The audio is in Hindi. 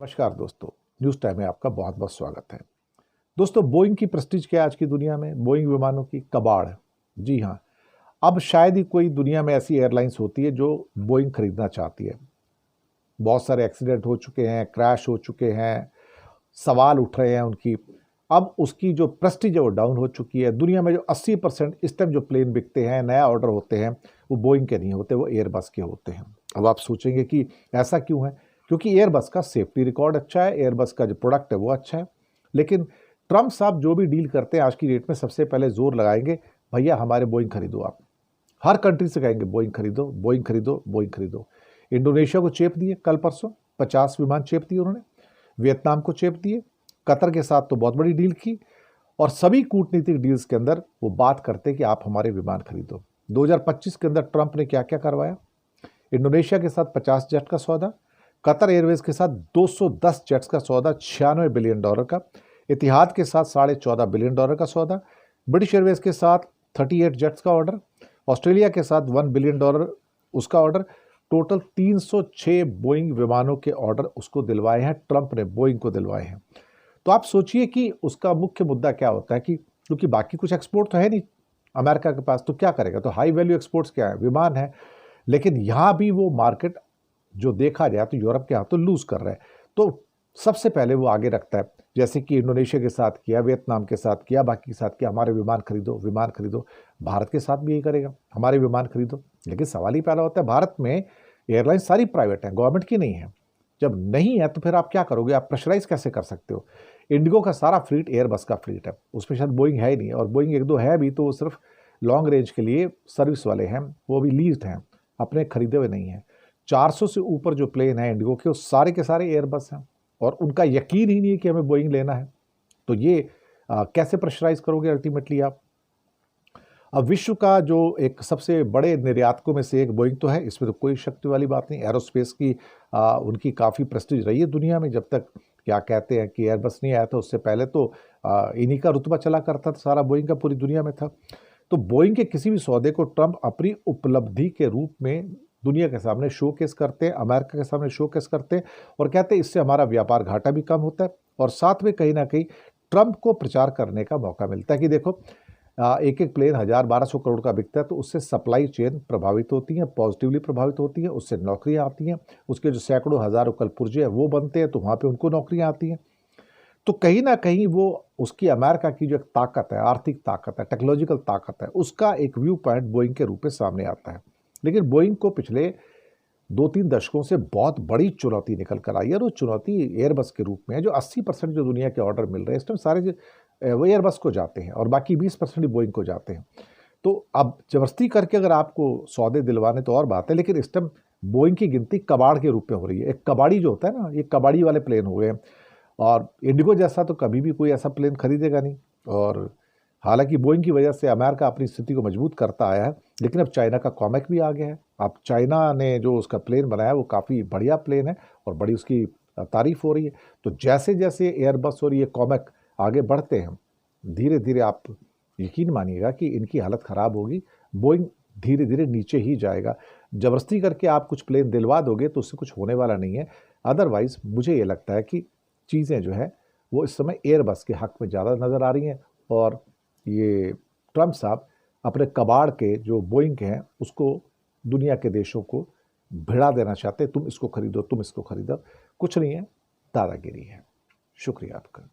नमस्कार दोस्तों, न्यूज़ टाइम में आपका बहुत बहुत स्वागत है। दोस्तों, बोइंग की प्रेस्टीज क्या है आज की दुनिया में? बोइंग विमानों की कबाड़। जी हाँ, अब शायद ही कोई दुनिया में ऐसी एयरलाइंस होती है जो बोइंग खरीदना चाहती है। बहुत सारे एक्सीडेंट हो चुके हैं, क्रैश हो चुके हैं, सवाल उठ रहे हैं उनकी। अब उसकी जो प्रेस्टीज है वो डाउन हो चुकी है। दुनिया में जो 80% इस टाइम जो प्लेन बिकते हैं, नया ऑर्डर होते हैं, वो बोइंग के नहीं होते, वो एयरबस के होते हैं। अब आप सोचेंगे कि ऐसा क्यों है? क्योंकि एयरबस का सेफ्टी रिकॉर्ड अच्छा है, एयरबस का जो प्रोडक्ट है वो अच्छा है। लेकिन ट्रम्प साहब जो भी डील करते हैं आज की डेट में सबसे पहले जोर लगाएंगे, भैया हमारे बोइंग खरीदो। आप हर कंट्री से कहेंगे बोइंग खरीदो, बोइंग खरीदो, बोइंग खरीदो। इंडोनेशिया को चेप दिए कल परसों, 50 विमान चेप दिए उन्होंने। वियतनाम को चेप दिए। कतर के साथ तो बहुत बड़ी डील की। और सभी कूटनीतिक डील्स के अंदर वो बात करते कि आप हमारे विमान खरीदो। 2025 के अंदर ट्रंप ने क्या क्या करवाया? इंडोनेशिया के साथ 50 जेट का सौदा, कतर एयरवेज के साथ 210 जेट्स का सौदा $96 बिलियन का, इतिहाद के साथ $14.5 बिलियन का सौदा, ब्रिटिश एयरवेज के साथ 38 जेट्स का ऑर्डर, ऑस्ट्रेलिया के साथ $1 बिलियन उसका ऑर्डर। टोटल 306 बोइंग विमानों के ऑर्डर उसको दिलवाए हैं, ट्रंप ने बोइंग को दिलवाए हैं। तो आप सोचिए कि उसका मुख्य मुद्दा क्या होता है कि क्योंकि बाकी कुछ एक्सपोर्ट तो है नहीं अमेरिका के पास, तो क्या करेगा? तो हाई वैल्यू एक्सपोर्ट्स क्या है? विमान है। लेकिन यहाँ भी वो मार्केट जो देखा जाए तो यूरोप के हाथ तो लूज कर रहा है। तो सबसे पहले वो आगे रखता है, जैसे कि इंडोनेशिया के साथ किया, वियतनाम के साथ किया, बाकी के साथ किया, हमारे विमान खरीदो, विमान खरीदो। भारत के साथ भी यही करेगा, हमारे विमान खरीदो। लेकिन सवाल ही पैदा होता है, भारत में एयरलाइन सारी प्राइवेट है, गवर्नमेंट की नहीं है। जब नहीं है तो फिर आप क्या करोगे? आप प्रेशराइज कैसे कर सकते हो? इंडिगो का सारा फ्लीट एयरबस का फ्लीट है, उसमें शायद बोइंग है ही नहीं, और बोइंग एक दो है भी तो वो सिर्फ लॉन्ग रेंज के लिए सर्विस वाले हैं, वो भी लीज्ड हैं, अपने खरीदे हुए नहीं हैं। 400 से ऊपर जो प्लेन है इंडिगो के, वो सारे के सारे एयरबस हैं, और उनका यकीन ही नहीं है कि हमें बोइंग लेना है। तो ये कैसे प्रेशराइज करोगे अल्टीमेटली आप? अब विश्व का जो एक सबसे बड़े निर्यातकों में से एक बोइंग तो है, इसमें तो कोई शक्ति वाली बात नहीं। एरोस्पेस की उनकी काफ़ी प्रेस्टीज रही है दुनिया में। जब तक क्या कहते हैं कि एयरबस नहीं आया था, उससे पहले तो इन्हीं का रुतबा चला करता था, सारा बोइंग का पूरी दुनिया में था। तो बोइंग के किसी भी सौदे को ट्रंप अपनी उपलब्धि के रूप में दुनिया के सामने शोकेस करते हैं, अमेरिका के सामने शोकेस करते हैं, और कहते हैं इससे हमारा व्यापार घाटा भी कम होता है, और साथ में कहीं ना कहीं ट्रंप को प्रचार करने का मौका मिलता है कि देखो एक एक प्लेन 1000-1200 करोड़ का बिकता है, तो उससे सप्लाई चेन प्रभावित होती है, पॉजिटिवली प्रभावित होती है, उससे नौकरियां आती हैं, उसके जो सैकड़ों हजारों कलपुर्जे हैं वो बनते हैं, तो वहाँ पे उनको नौकरियां आती हैं। तो कहीं ना कहीं वो उसकी अमेरिका की जो एक ताकत है, आर्थिक ताकत है, टेक्नोलॉजिकल ताकत है, उसका एक व्यू पॉइंट बोइंग के रूप में सामने आता है। लेकिन बोइंग को पिछले 2-3 दशकों से बहुत बड़ी चुनौती निकल कर आई है, और वो चुनौती एयरबस के रूप में है। जो 80% जो दुनिया के ऑर्डर मिल रहे हैं इस टाइम, सारे वो एयरबस को जाते हैं, और बाकी 20% ही बोइंग को जाते हैं। तो अब जबरदस्ती करके अगर आपको सौदे दिलवाने तो और बात है, लेकिन इस टाइम बोइंग की गिनती कबाड़ के रूप में हो रही है। एक कबाड़ी जो होता है ना, ये कबाड़ी वाले प्लेन हो गए हैं, और इंडिगो जैसा तो कभी भी कोई ऐसा प्लेन खरीदेगा नहीं। और हालांकि बोइंग की वजह से अमेरिका अपनी स्थिति को मजबूत करता आया है, लेकिन अब चाइना का कॉमेक भी आ गया है। अब चाइना ने जो उसका प्लेन बनाया वो काफ़ी बढ़िया प्लेन है, और बड़ी उसकी तारीफ हो रही है। तो जैसे जैसे एयरबस और ये कॉमेक आगे बढ़ते हैं, धीरे धीरे आप यकीन मानिएगा कि इनकी हालत ख़राब होगी। बोइंग धीरे धीरे नीचे ही जाएगा। जबरदस्ती करके आप कुछ प्लेन दिलवा दोगे तो उससे कुछ होने वाला नहीं है। अदरवाइज मुझे ये लगता है कि चीज़ें जो है वो इस समय एयरबस के हक में ज़्यादा नज़र आ रही हैं, और ये ट्रंप साहब अपने कबाड़ के जो बोइंग के हैं उसको दुनिया के देशों को भिड़ा देना चाहते हैं, तुम इसको खरीदो, तुम इसको खरीदो। कुछ नहीं है, दादागिरी है। शुक्रिया आपका।